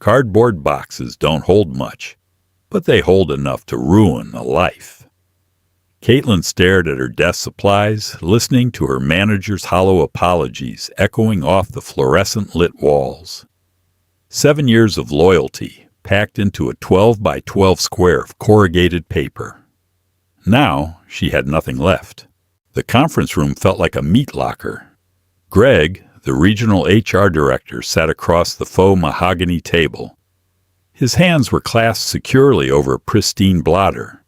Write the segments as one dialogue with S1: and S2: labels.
S1: Cardboard boxes don't hold much, but they hold enough to ruin a life. Caitlin stared at her desk supplies, listening to her manager's hollow apologies echoing off the fluorescent-lit walls. 7 years of loyalty packed into a 12 by 12 square of corrugated paper. Now she had nothing left. The conference room felt like a meat locker. Greg, the regional HR director, sat across the faux mahogany table. His hands were clasped securely over a pristine blotter.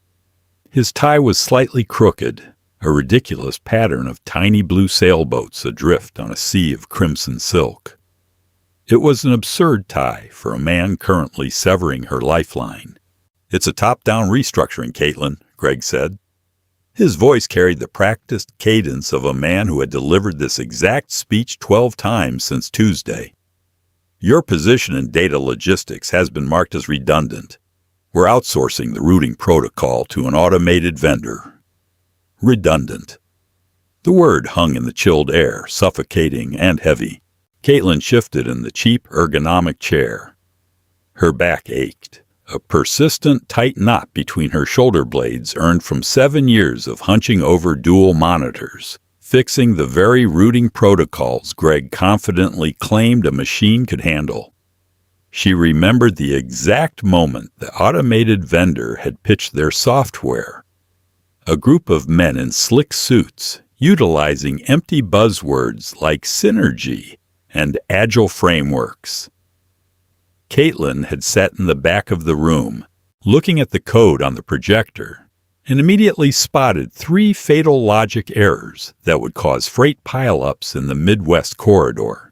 S1: His tie was slightly crooked, a ridiculous pattern of tiny blue sailboats adrift on a sea of crimson silk. It was an absurd tie for a man currently severing her lifeline. "It's a top-down restructuring, Caitlin," Greg said. His voice carried the practiced cadence of a man who had delivered this exact speech 12 times since Tuesday. "Your position in data logistics has been marked as redundant. We're outsourcing the routing protocol to an automated vendor." Redundant. The word hung in the chilled air, suffocating and heavy. Caitlin shifted in the cheap, ergonomic chair. Her back ached. A persistent, tight knot between her shoulder blades earned from 7 years of hunching over dual monitors, fixing the very routing protocols Greg confidently claimed a machine could handle. She remembered the exact moment the automated vendor had pitched their software. A group of men in slick suits, utilizing empty buzzwords like synergy and agile frameworks. Caitlin had sat in the back of the room, looking at the code on the projector, and immediately spotted 3 fatal logic errors that would cause freight pileups in the Midwest corridor.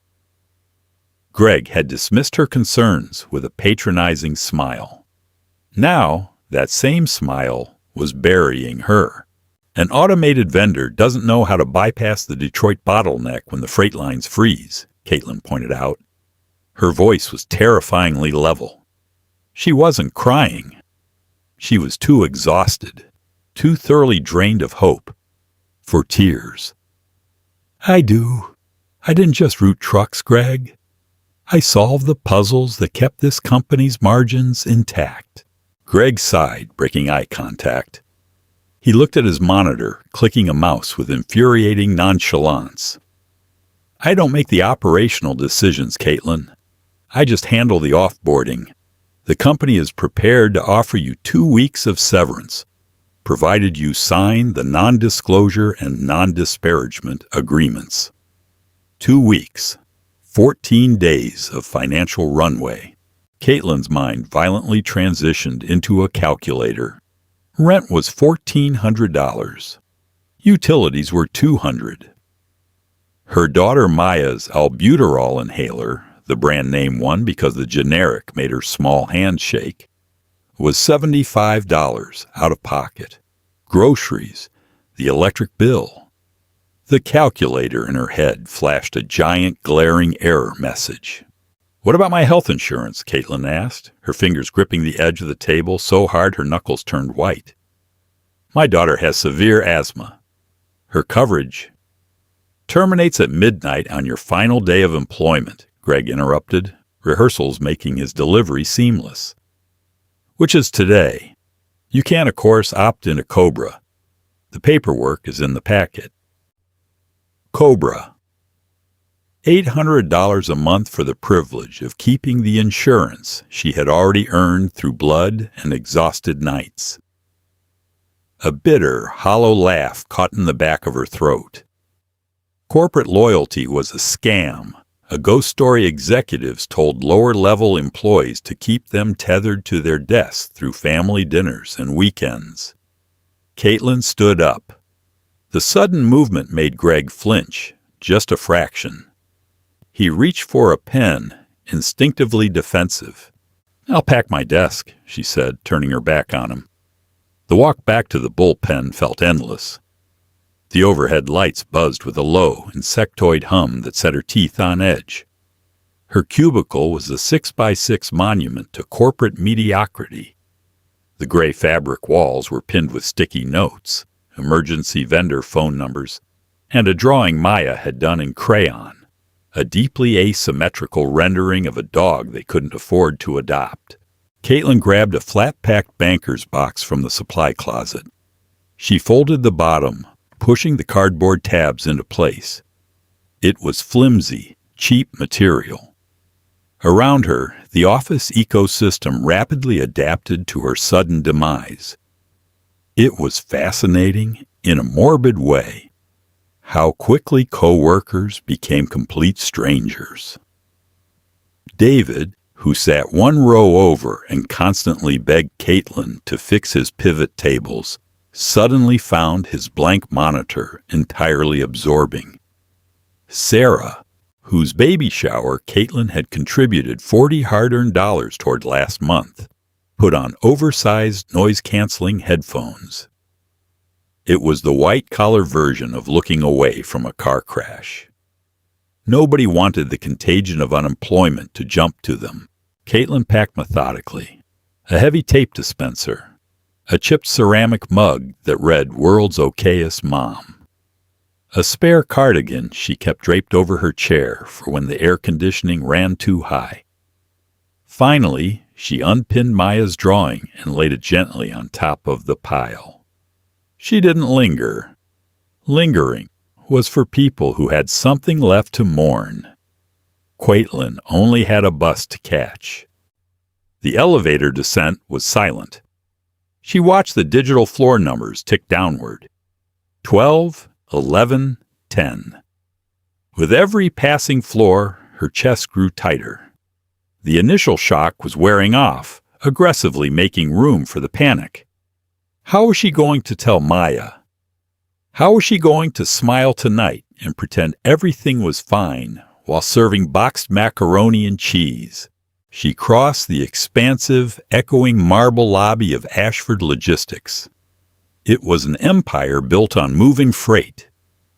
S1: Greg had dismissed her concerns with a patronizing smile. Now, that same smile was burying her. An automated vendor doesn't know how to bypass the Detroit bottleneck when the freight lines freeze, Caitlin pointed out. Her voice was terrifyingly level. She wasn't crying. She was too exhausted, too thoroughly drained of hope, for tears. "I do. I didn't just route trucks, Greg. I solved the puzzles that kept this company's margins intact." Greg sighed, breaking eye contact. He looked at his monitor, clicking a mouse with infuriating nonchalance. "I don't make the operational decisions, Caitlin. I just handle the offboarding. The company is prepared to offer you 2 weeks of severance, provided you sign the non-disclosure and non-disparagement agreements. 2 weeks, 14 days of financial runway." Caitlin's mind violently transitioned into a calculator. Rent was $1,400. Utilities were $200. Her daughter Maya's albuterol inhaler, the brand name one because the generic made her small hand shake, was $75 out of pocket. Groceries, the electric bill. The calculator in her head flashed a giant glaring error message. "What about my health insurance?" Caitlin asked, her fingers gripping the edge of the table so hard her knuckles turned white. "My daughter has severe asthma. Her coverage terminates at midnight on your final day of employment," Greg interrupted, rehearsals making his delivery seamless. "Which is today. You can, of course, opt into Cobra. The paperwork is in the packet." Cobra. $800 a month for the privilege of keeping the insurance she had already earned through blood and exhausted nights. A bitter, hollow laugh caught in the back of her throat. Corporate loyalty was a scam. A ghost story executives told lower-level employees to keep them tethered to their desks through family dinners and weekends. Caitlin stood up. The sudden movement made Greg flinch, just a fraction. He reached for a pen, instinctively defensive. "I'll pack my desk," she said, turning her back on him. The walk back to the bullpen felt endless. The overhead lights buzzed with a low, insectoid hum that set her teeth on edge. Her cubicle was a 6x6 monument to corporate mediocrity. The gray fabric walls were pinned with sticky notes, emergency vendor phone numbers, and a drawing Maya had done in crayon, a deeply asymmetrical rendering of a dog they couldn't afford to adopt. Caitlin grabbed a flat-packed banker's box from the supply closet. She folded the bottom, pushing the cardboard tabs into place. It was flimsy, cheap material. Around her, the office ecosystem rapidly adapted to her sudden demise. It was fascinating in a morbid way how quickly co-workers became complete strangers. David, who sat one row over and constantly begged Caitlin to fix his pivot tables, suddenly found his blank monitor entirely absorbing. Sarah, whose baby shower Caitlin had contributed $40 hard-earned toward last month, put on oversized noise-canceling headphones. It was the white-collar version of looking away from a car crash. Nobody wanted the contagion of unemployment to jump to them. Caitlin packed methodically. A heavy tape dispenser, a chipped ceramic mug that read "World's Okayest Mom," a spare cardigan she kept draped over her chair for when the air conditioning ran too high. Finally, she unpinned Maya's drawing and laid it gently on top of the pile. She didn't linger. Lingering was for people who had something left to mourn. Caitlin only had a bus to catch. The elevator descent was silent. She watched the digital floor numbers tick downward. 12, 11, 10. With every passing floor, her chest grew tighter. The initial shock was wearing off, aggressively making room for the panic. How was she going to tell Maya? How was she going to smile tonight and pretend everything was fine while serving boxed macaroni and cheese? She crossed the expansive, echoing marble lobby of Ashford Logistics. It was an empire built on moving freight,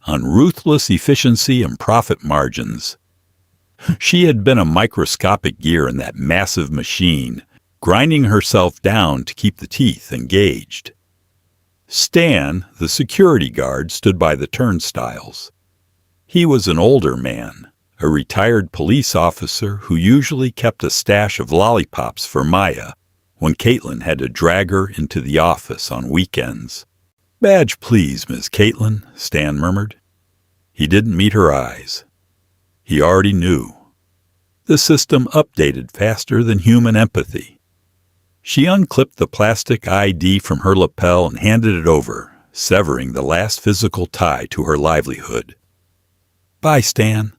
S1: on ruthless efficiency and profit margins. She had been a microscopic gear in that massive machine, grinding herself down to keep the teeth engaged. Stan, the security guard, stood by the turnstiles. He was an older man, a retired police officer who usually kept a stash of lollipops for Maya when Caitlin had to drag her into the office on weekends. "Badge, please, Miss Caitlin," Stan murmured. He didn't meet her eyes. He already knew. The system updated faster than human empathy. She unclipped the plastic ID from her lapel and handed it over, severing the last physical tie to her livelihood. "Bye, Stan."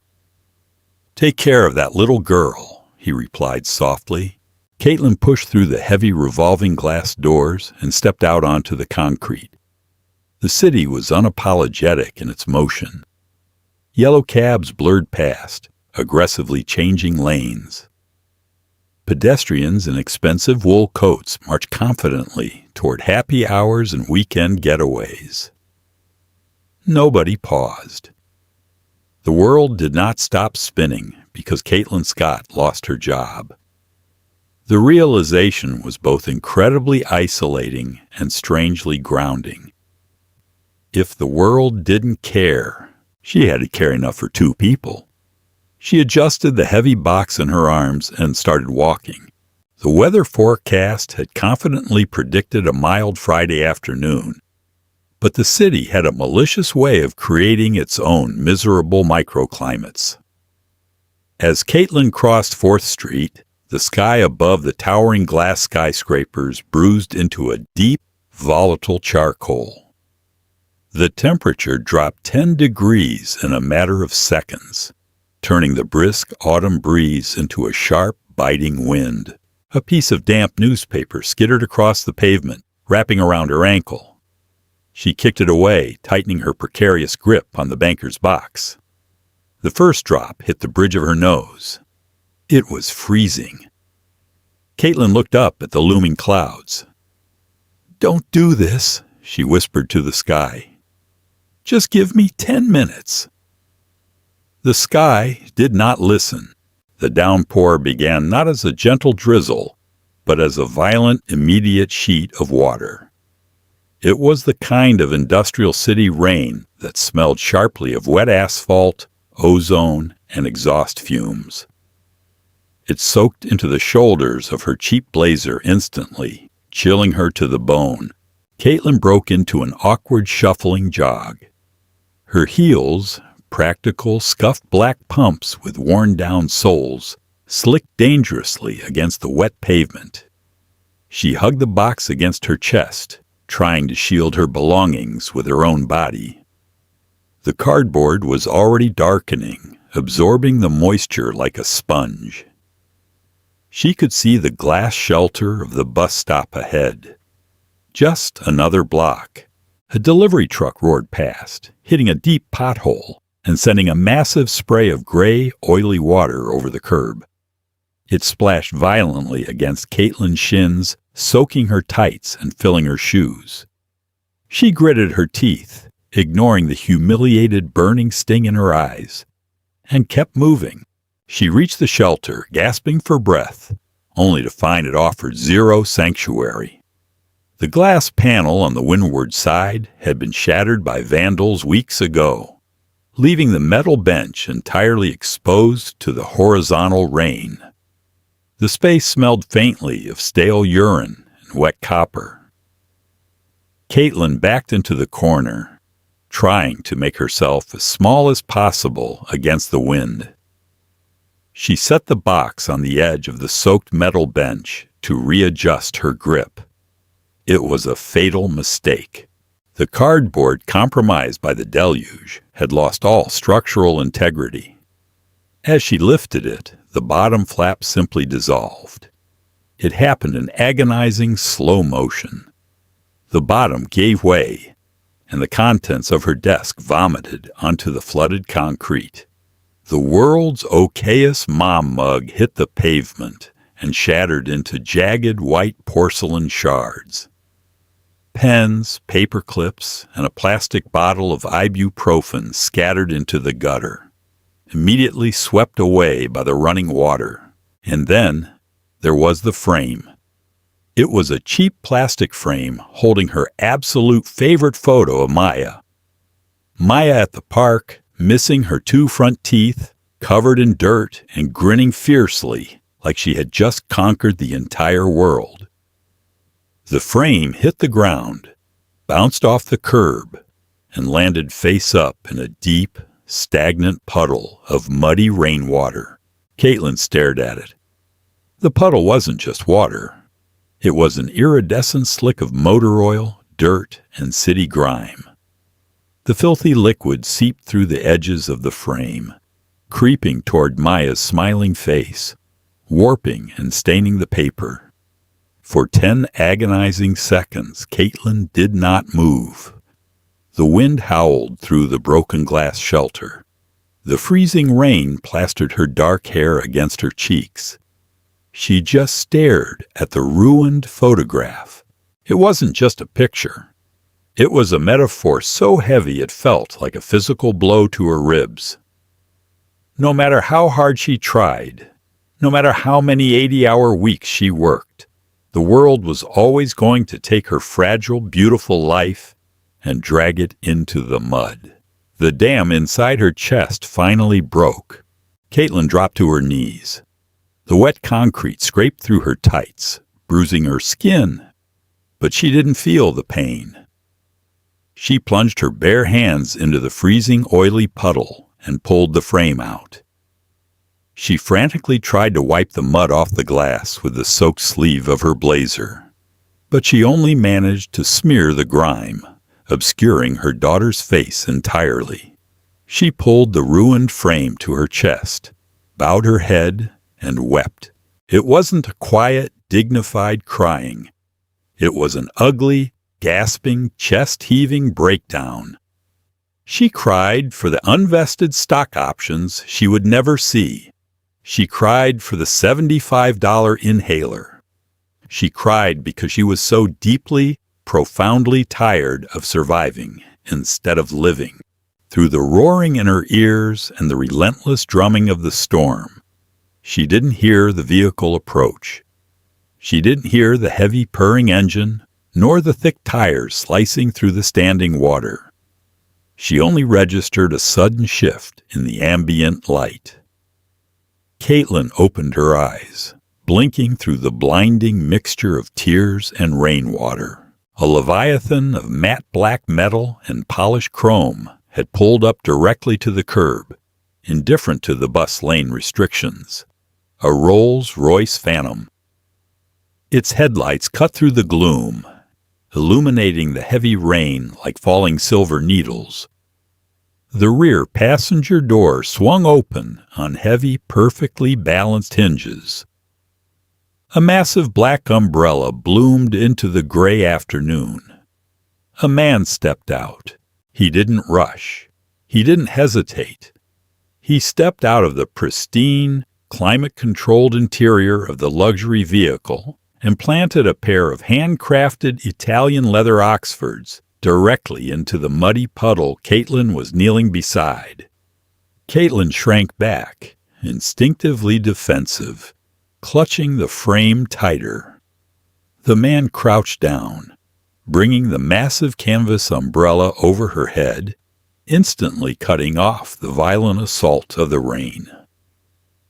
S1: "Take care of that little girl," he replied softly. Caitlin pushed through the heavy revolving glass doors and stepped out onto the concrete. The city was unapologetic in its motion. Yellow cabs blurred past, aggressively changing lanes. Pedestrians in expensive wool coats marched confidently toward happy hours and weekend getaways. Nobody paused. The world did not stop spinning because Caitlin Scott lost her job. The realization was both incredibly isolating and strangely grounding. If the world didn't care, she had to care enough for two people. She adjusted the heavy box in her arms and started walking. The weather forecast had confidently predicted a mild Friday afternoon, but the city had a malicious way of creating its own miserable microclimates. As Caitlin crossed 4th Street, the sky above the towering glass skyscrapers bruised into a deep, volatile charcoal. The temperature dropped 10 degrees in a matter of seconds, turning the brisk autumn breeze into a sharp, biting wind. A piece of damp newspaper skittered across the pavement, wrapping around her ankle. She kicked it away, tightening her precarious grip on the banker's box. The first drop hit the bridge of her nose. It was freezing. Caitlin looked up at the looming clouds. "Don't do this," she whispered to the sky. "Just give me 10 minutes. The sky did not listen. The downpour began not as a gentle drizzle, but as a violent, immediate sheet of water. It was the kind of industrial city rain that smelled sharply of wet asphalt, ozone, and exhaust fumes. It soaked into the shoulders of her cheap blazer instantly, chilling her to the bone. Caitlin broke into an awkward shuffling jog. Her heels, practical, scuffed black pumps with worn-down soles, slicked dangerously against the wet pavement. She hugged the box against her chest, trying to shield her belongings with her own body. The cardboard was already darkening, absorbing the moisture like a sponge. She could see the glass shelter of the bus stop ahead. Just another block. A delivery truck roared past, hitting a deep pothole and sending a massive spray of gray, oily water over the curb. It splashed violently against Caitlin's shins, soaking her tights and filling her shoes. She gritted her teeth, ignoring the humiliated burning sting in her eyes, and kept moving. She reached the shelter, gasping for breath, only to find it offered zero sanctuary. The glass panel on the windward side had been shattered by vandals weeks ago, leaving the metal bench entirely exposed to the horizontal rain. The space smelled faintly of stale urine and wet copper. Caitlin backed into the corner, trying to make herself as small as possible against the wind. She set the box on the edge of the soaked metal bench to readjust her grip. It was a fatal mistake. The cardboard, compromised by the deluge, had lost all structural integrity. As she lifted it, the bottom flap simply dissolved. It happened in agonizing slow motion. The bottom gave way, and the contents of her desk vomited onto the flooded concrete. The world's okayest mom mug hit the pavement and shattered into jagged white porcelain shards. Pens, paper clips, and a plastic bottle of ibuprofen scattered into the gutter, immediately swept away by the running water. And then there was the frame. It was a cheap plastic frame holding her absolute favorite photo of Maya. Maya at the park, missing her 2 front teeth, covered in dirt and grinning fiercely like she had just conquered the entire world. The frame hit the ground, bounced off the curb, and landed face up in a deep, stagnant puddle of muddy rainwater. Caitlin stared at it. The puddle wasn't just water. It was an iridescent slick of motor oil, dirt, and city grime. The filthy liquid seeped through the edges of the frame, creeping toward Maya's smiling face, warping and staining the paper. For 10 agonizing seconds, Caitlin did not move. The wind howled through the broken glass shelter. The freezing rain plastered her dark hair against her cheeks. She just stared at the ruined photograph. It wasn't just a picture. It was a metaphor so heavy it felt like a physical blow to her ribs. No matter how hard she tried, no matter how many 80-hour weeks she worked, the world was always going to take her fragile, beautiful life and drag it into the mud. The dam inside her chest finally broke. Caitlin dropped to her knees. The wet concrete scraped through her tights, bruising her skin, but she didn't feel the pain. She plunged her bare hands into the freezing, oily puddle and pulled the frame out. She frantically tried to wipe the mud off the glass with the soaked sleeve of her blazer, but she only managed to smear the grime, obscuring her daughter's face entirely. She pulled the ruined frame to her chest, bowed her head, and wept. It wasn't a quiet, dignified crying. It was an ugly, gasping, chest-heaving breakdown. She cried for the unvested stock options she would never see. She cried for the $75 inhaler. She cried because she was so deeply, profoundly tired of surviving instead of living. Through the roaring in her ears and the relentless drumming of the storm, she didn't hear the vehicle approach. She didn't hear the heavy purring engine, nor the thick tires slicing through the standing water. She only registered a sudden shift in the ambient light. Caitlin opened her eyes, blinking through the blinding mixture of tears and rainwater. A leviathan of matte black metal and polished chrome had pulled up directly to the curb, indifferent to the bus lane restrictions. A Rolls Royce Phantom. Its headlights cut through the gloom, illuminating the heavy rain like falling silver needles. The rear passenger door swung open on heavy, perfectly balanced hinges. A massive black umbrella bloomed into the gray afternoon. A man stepped out. He didn't rush. He didn't hesitate. He stepped out of the pristine, climate-controlled interior of the luxury vehicle and planted a pair of handcrafted Italian leather Oxfords directly into the muddy puddle Caitlin was kneeling beside. Caitlin shrank back, instinctively defensive, clutching the frame tighter. The man crouched down, bringing the massive canvas umbrella over her head, instantly cutting off the violent assault of the rain.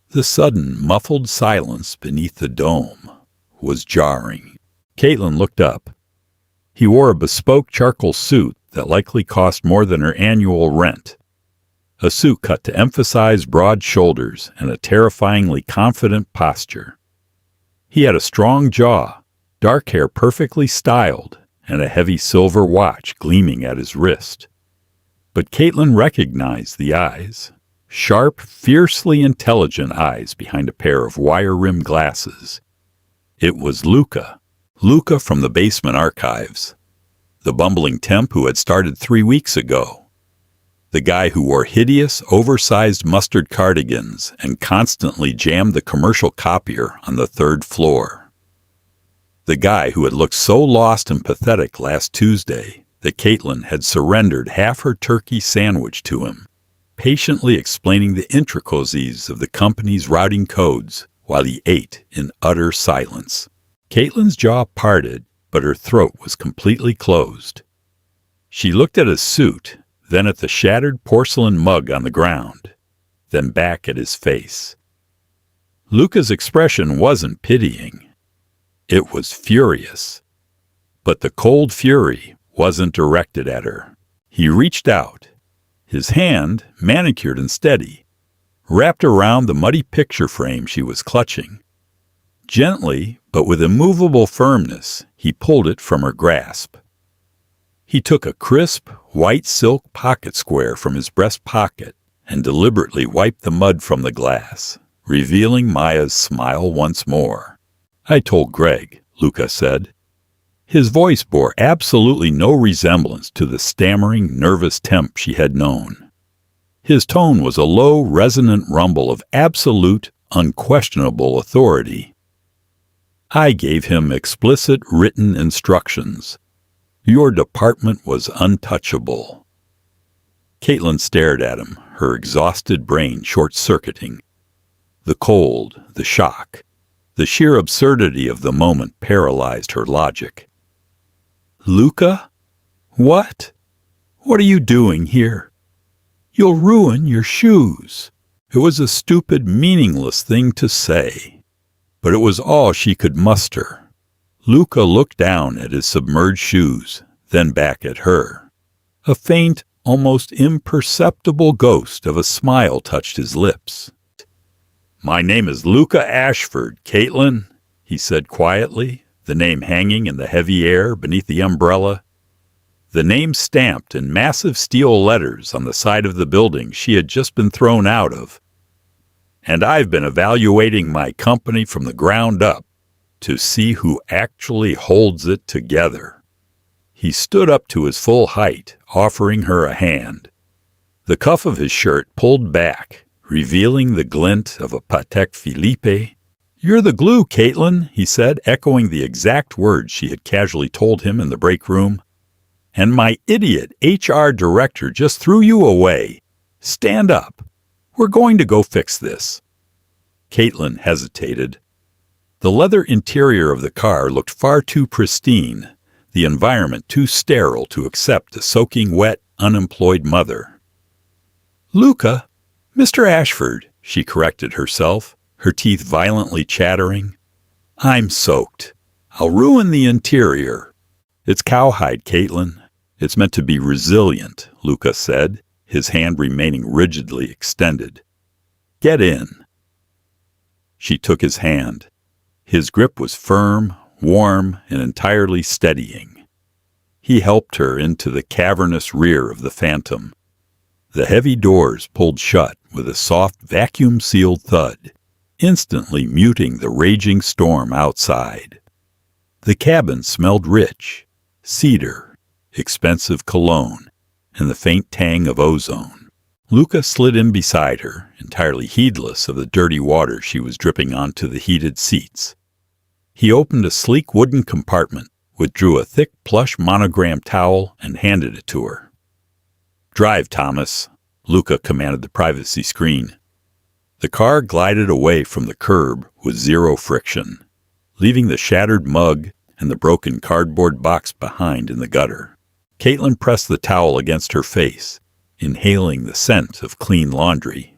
S1: The sudden, muffled silence beneath the dome was jarring. Caitlin looked up. He wore a bespoke charcoal suit that likely cost more than her annual rent. A suit cut to emphasize broad shoulders and a terrifyingly confident posture. He had a strong jaw, dark hair perfectly styled, and a heavy silver watch gleaming at his wrist. But Caitlin recognized the eyes. Sharp, fiercely intelligent eyes behind a pair of wire-rimmed glasses. It was Luca from the basement archives, the bumbling temp who had started 3 weeks ago, the guy who wore hideous, oversized mustard cardigans and constantly jammed the commercial copier on the 3rd floor, the guy who had looked so lost and pathetic last Tuesday that Caitlin had surrendered half her turkey sandwich to him, patiently explaining the intricacies of the company's routing codes while he ate in utter silence. Caitlin's jaw parted, but her throat was completely closed. She looked at his suit, then at the shattered porcelain mug on the ground, then back at his face. Luca's expression wasn't pitying. It was furious. But the cold fury wasn't directed at her. He reached out. His hand, manicured and steady, wrapped around the muddy picture frame she was clutching. Gently, but with immovable firmness, he pulled it from her grasp. He took a crisp, white silk pocket square from his breast pocket and deliberately wiped the mud from the glass, revealing Maya's smile once more. "I told Greg," Luca said. His voice bore absolutely no resemblance to the stammering, nervous temp she had known. His tone was a low, resonant rumble of absolute, unquestionable authority. "I gave him explicit written instructions. Your department was untouchable." Caitlin stared at him, her exhausted brain short-circuiting. The cold, the shock, the sheer absurdity of the moment paralyzed her logic. "Luca? What? What are you doing here? You'll ruin your shoes." It was a stupid, meaningless thing to say, but it was all she could muster. Luca looked down at his submerged shoes, then back at her. A faint, almost imperceptible ghost of a smile touched his lips. "My name is Luca Ashford, Caitlin," he said quietly, the name hanging in the heavy air beneath the umbrella. The name stamped in massive steel letters on the side of the building she had just been thrown out of. "And I've been evaluating my company from the ground up to see who actually holds it together." He stood up to his full height, offering her a hand. The cuff of his shirt pulled back, revealing the glint of a Patek Philippe. "You're the glue, Caitlin," he said, echoing the exact words she had casually told him in the break room. "And my idiot HR director just threw you away. Stand up. We're going to go fix this." Caitlin hesitated. The leather interior of the car looked far too pristine, the environment too sterile to accept a soaking wet, unemployed mother. "Luca, Mr. Ashford," she corrected herself, her teeth violently chattering. "I'm soaked. I'll ruin the interior." "It's cowhide, Caitlin. It's meant to be resilient," Luca said, his hand remaining rigidly extended. "Get in." She took his hand. His grip was firm, warm, and entirely steadying. He helped her into the cavernous rear of the Phantom. The heavy doors pulled shut with a soft vacuum-sealed thud, instantly muting the raging storm outside. The cabin smelled rich, cedar, expensive cologne, and the faint tang of ozone. Luca slid in beside her, entirely heedless of the dirty water she was dripping onto the heated seats. He opened a sleek wooden compartment, withdrew a thick plush monogrammed towel, and handed it to her. "Drive, Thomas," Luca commanded the privacy screen. The car glided away from the curb with zero friction, leaving the shattered mug and the broken cardboard box behind in the gutter. Caitlin pressed the towel against her face, inhaling the scent of clean laundry.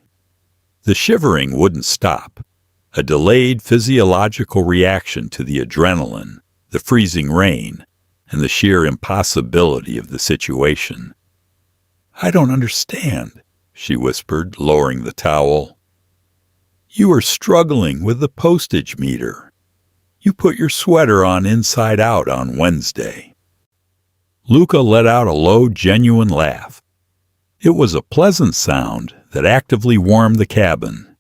S1: The shivering wouldn't stop, a delayed physiological reaction to the adrenaline, the freezing rain, and the sheer impossibility of the situation. "I don't understand," she whispered, lowering the towel. "You are struggling with the postage meter. You put your sweater on inside out on Wednesday." Luca let out a low, genuine laugh. It was a pleasant sound that actively warmed the cabin.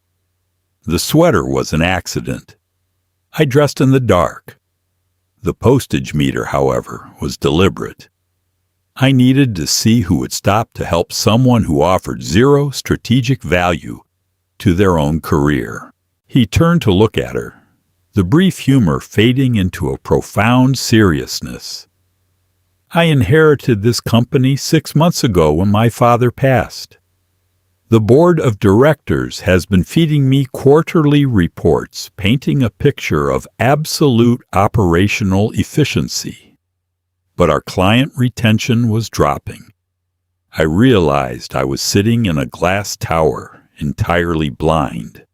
S1: "The sweater was an accident. I dressed in the dark. The postage meter, however, was deliberate. I needed to see who would stop to help someone who offered zero strategic value to their own career." He turned to look at her, the brief humor fading into a profound seriousness. "I inherited this company 6 months ago when my father passed. The board of directors has been feeding me quarterly reports painting a picture of absolute operational efficiency. But our client retention was dropping. I realized I was sitting in a glass tower, entirely blind.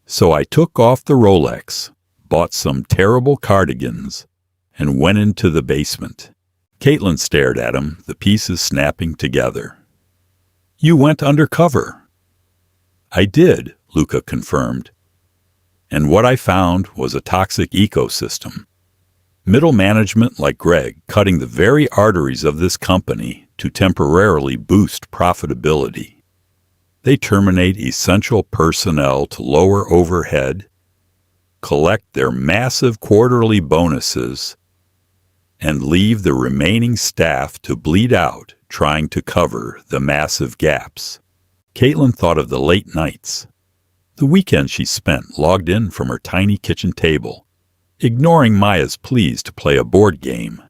S1: So I took off the Rolex, bought some terrible cardigans, and went into the basement." Caitlin stared at him, the pieces snapping together. "You went undercover." "I did," Luca confirmed. "And what I found was a toxic ecosystem. Middle management like Greg cutting the very arteries of this company to temporarily boost profitability. They terminate essential personnel to lower overhead, collect their massive quarterly bonuses, and leave the remaining staff to bleed out trying to cover the massive gaps." Caitlin thought of the late nights, the weekend she spent logged in from her tiny kitchen table, ignoring Maya's pleas to play a board game,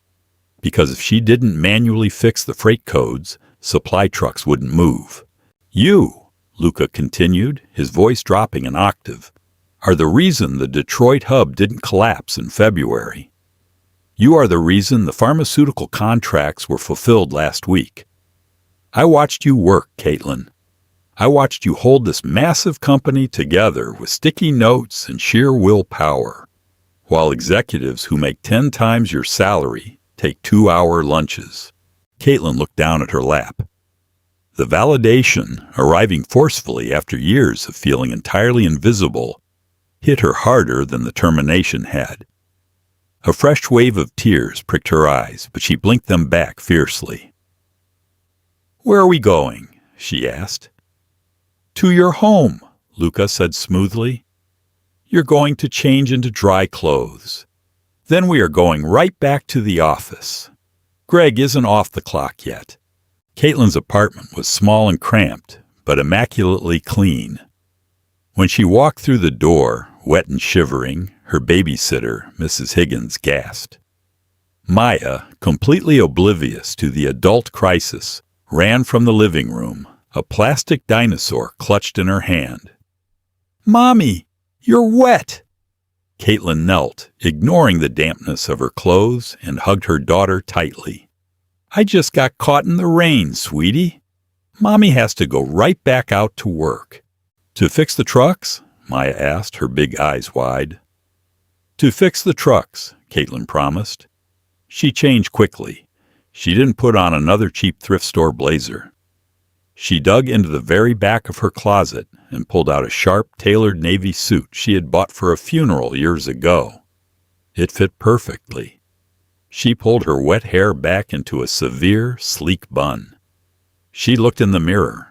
S1: because if she didn't manually fix the freight codes, supply trucks wouldn't move. "You," Luca continued, his voice dropping an octave, "are the reason the Detroit hub didn't collapse in February. You are the reason the pharmaceutical contracts were fulfilled last week. I watched you work, Caitlin. I watched you hold this massive company together with sticky notes and sheer willpower, while executives who make 10 times your salary take 2-hour lunches." Caitlin looked down at her lap. The validation, arriving forcefully after years of feeling entirely invisible, hit her harder than the termination had. A fresh wave of tears pricked her eyes, but she blinked them back fiercely. "Where are we going?" she asked. "To your home," Luca said smoothly. "You're going to change into dry clothes. Then we are going right back to the office. Greg isn't off the clock yet." Caitlin's apartment was small and cramped, but immaculately clean. When she walked through the door, wet and shivering, her babysitter, Mrs. Higgins, gasped. Maya, completely oblivious to the adult crisis, ran from the living room, a plastic dinosaur clutched in her hand. "Mommy, you're wet!" Caitlin knelt, ignoring the dampness of her clothes, and hugged her daughter tightly. I just got caught in the rain, sweetie. Mommy has to go right back out to work. To fix the trucks? Maya asked, her big eyes wide. To fix the trucks, Caitlin promised. She changed quickly. She didn't put on another cheap thrift store blazer. She dug into the very back of her closet and pulled out a sharp, tailored navy suit she had bought for a funeral years ago. It fit perfectly. She pulled her wet hair back into a severe, sleek bun. She looked in the mirror.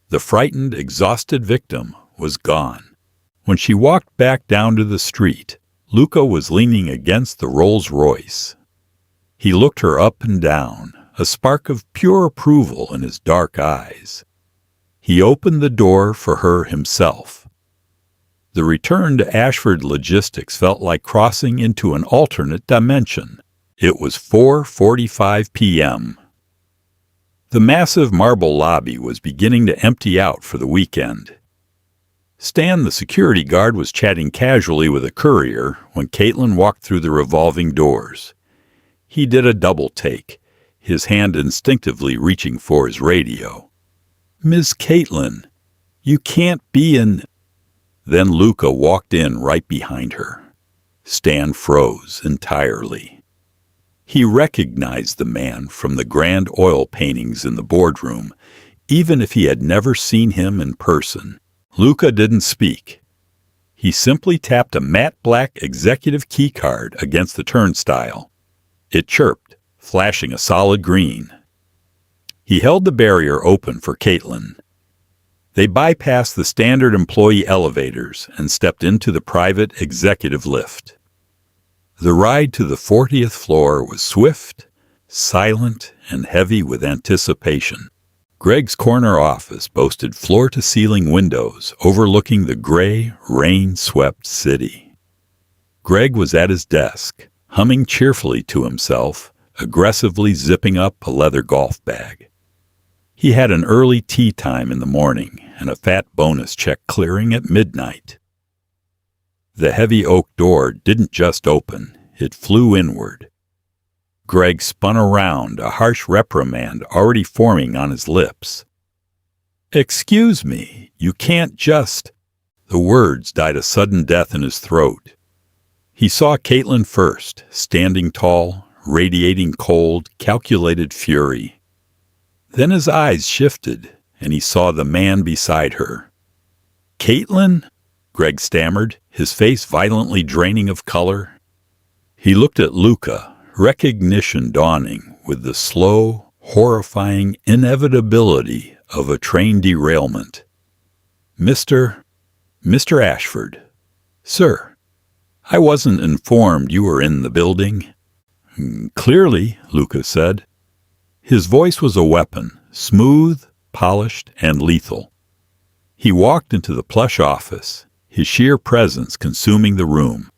S1: The frightened, exhausted victim was gone. When she walked back down to the street, Luca was leaning against the Rolls Royce. He looked her up and down, a spark of pure approval in his dark eyes. He opened the door for her himself. The return to Ashford Logistics felt like crossing into an alternate dimension. It was 4:45 p.m. The massive marble lobby was beginning to empty out for the weekend. Stan, the security guard, was chatting casually with a courier when Caitlin walked through the revolving doors. He did a double take, his hand instinctively reaching for his radio. "Miss Caitlin, you can't be in—" Then Luca walked in right behind her. Stan froze entirely. He recognized the man from the grand oil paintings in the boardroom, even if he had never seen him in person. Luca didn't speak. He simply tapped a matte black executive keycard against the turnstile. It chirped, flashing a solid green. He held the barrier open for Caitlin. They bypassed the standard employee elevators and stepped into the private executive lift. The ride to the 40th floor was swift, silent, and heavy with anticipation. Greg's corner office boasted floor-to-ceiling windows overlooking the gray, rain-swept city. Greg was at his desk, humming cheerfully to himself, aggressively zipping up a leather golf bag. He had an early tea time in the morning and a fat bonus check clearing at midnight. The heavy oak door didn't just open, it flew inward. Greg spun around, a harsh reprimand already forming on his lips. "Excuse me, you can't just—" The words died a sudden death in his throat. He saw Caitlin first, standing tall, radiating cold, calculated fury. Then his eyes shifted, and he saw the man beside her. "Caitlin?" Greg stammered, his face violently draining of color. He looked at Luca, recognition dawning with the slow, horrifying inevitability of a train derailment. Mr. Ashford. Sir. I wasn't informed you were in the building." "Clearly," Luca said. His voice was a weapon, smooth, polished, and lethal. He walked into the plush office, his sheer presence consuming the room.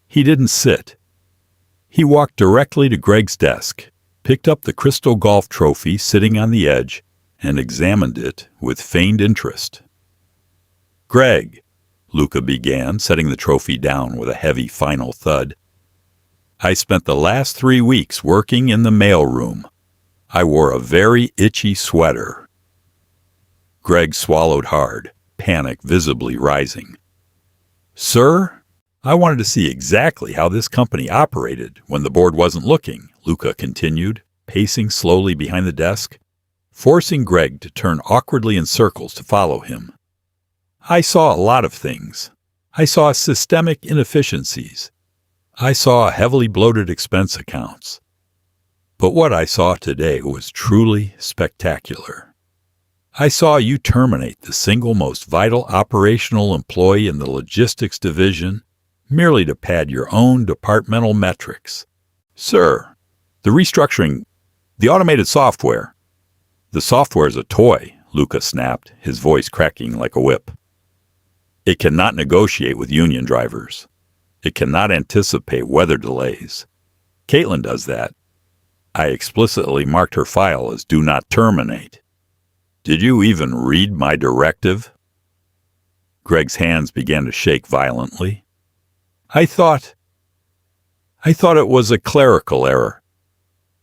S1: He didn't sit. He walked directly to Greg's desk, picked up the crystal golf trophy sitting on the edge, and examined it with feigned interest. "Greg," Luca began, setting the trophy down with a heavy final thud. "I spent the last 3 weeks working in the mailroom. I wore a very itchy sweater." Greg swallowed hard, panic visibly rising. "Sir, I wanted to see exactly how this company operated when the board wasn't looking," Luca continued, pacing slowly behind the desk, forcing Greg to turn awkwardly in circles to follow him. "I saw a lot of things. I saw systemic inefficiencies. I saw heavily bloated expense accounts. But what I saw today was truly spectacular. I saw you terminate the single most vital operational employee in the logistics division merely to pad your own departmental metrics. Sir, the restructuring, the automated software." "The software's a toy," Luca snapped, his voice cracking like a whip. "It cannot negotiate with union drivers. It cannot anticipate weather delays. Caitlin does that. I explicitly marked her file as do not terminate. Did you even read my directive?" Greg's hands began to shake violently. I thought it was a clerical error.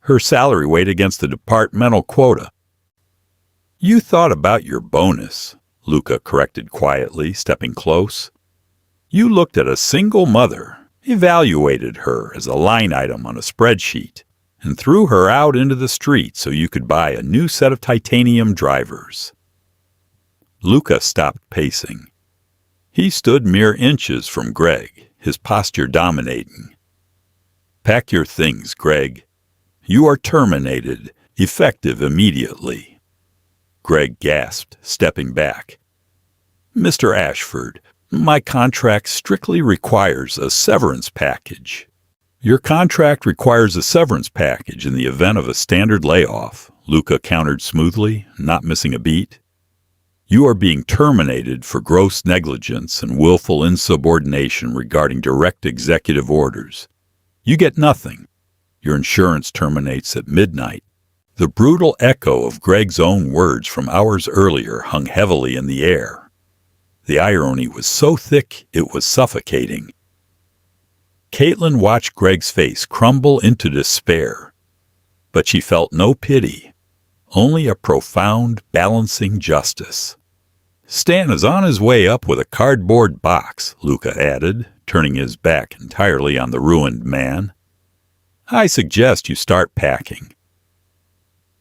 S1: Her salary weighed against the departmental quota. "You thought about your bonus," Luca corrected quietly, stepping close. "You looked at a single mother, evaluated her as a line item on a spreadsheet, and threw her out into the street so you could buy a new set of titanium drivers." Luca stopped pacing. He stood mere inches from Greg, his posture dominating. "Pack your things, Greg. You are terminated, effective immediately." Greg gasped, stepping back. "Mr. Ashford, my contract strictly requires a severance package." "Your contract requires a severance package in the event of a standard layoff," Luca countered smoothly, not missing a beat. "You are being terminated for gross negligence and willful insubordination regarding direct executive orders. You get nothing. Your insurance terminates at midnight." The brutal echo of Greg's own words from hours earlier hung heavily in the air. The irony was so thick it was suffocating. Caitlin watched Greg's face crumble into despair, but she felt no pity, only a profound, balancing justice. "Stan is on his way up with a cardboard box," Luca added, turning his back entirely on the ruined man. "I suggest you start packing."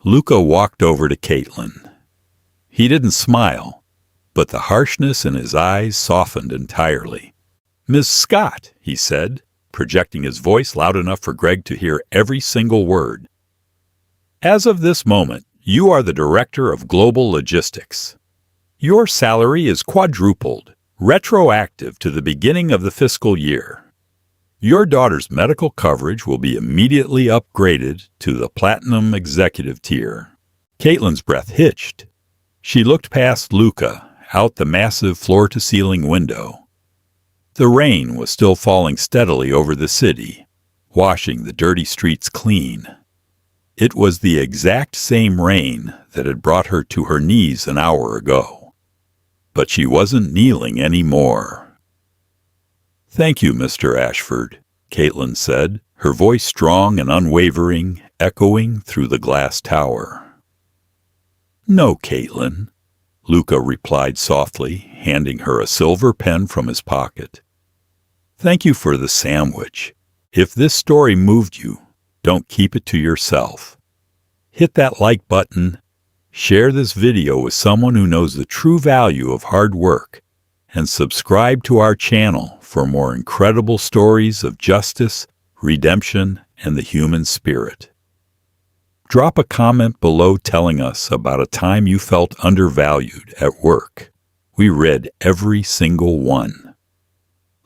S1: Luca walked over to Caitlin. He didn't smile, but the harshness in his eyes softened entirely. "Miss Scott," he said, projecting his voice loud enough for Greg to hear every single word. "As of this moment, you are the Director of Global Logistics. Your salary is quadrupled, retroactive to the beginning of the fiscal year. Your daughter's medical coverage will be immediately upgraded to the Platinum Executive tier." Caitlin's breath hitched. She looked past Luca, out the massive floor-to-ceiling window. The rain was still falling steadily over the city, washing the dirty streets clean. It was the exact same rain that had brought her to her knees an hour ago. But she wasn't kneeling anymore. "Thank you, Mr. Ashford," Caitlin said, her voice strong and unwavering, echoing through the glass tower. "No, Caitlin," Luca replied softly, handing her a silver pen from his pocket. "Thank you for the sandwich. If this story moved you, don't keep it to yourself. Hit that like button, share this video with someone who knows the true value of hard work, and subscribe to our channel for more incredible stories of justice, redemption, and the human spirit. Drop a comment below telling us about a time you felt undervalued at work. We read every single one.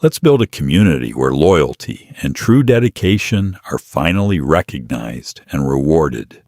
S1: Let's build a community where loyalty and true dedication are finally recognized and rewarded.